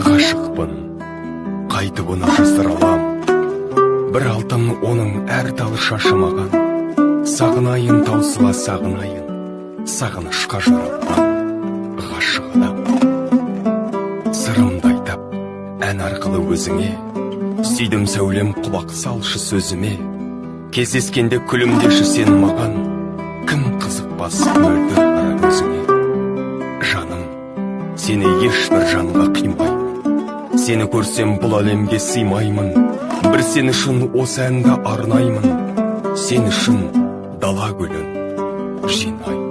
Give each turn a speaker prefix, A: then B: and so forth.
A: Ғашықпын, қайтып оны жасыра алам. Бір алтын оның әр талы шашымаған. Сағынайын, таусыла сағынайын, сағынышқа жаралған ғашық адам. Сырымды айтап, ән арқылы өзіңе, сүйдім сәулем, құлақ салшы сөзіме. Кездескенде күлімдеші сен маған, кім қызықпас мөлдір қара көзіңе. Жаным, сені ешбір жанға қимаймын. Сені көрсем бұл әлемге сыймаймын. Бір сен үшін осы әнді арнаймын. Сен үшін дала гүлін жинаймын.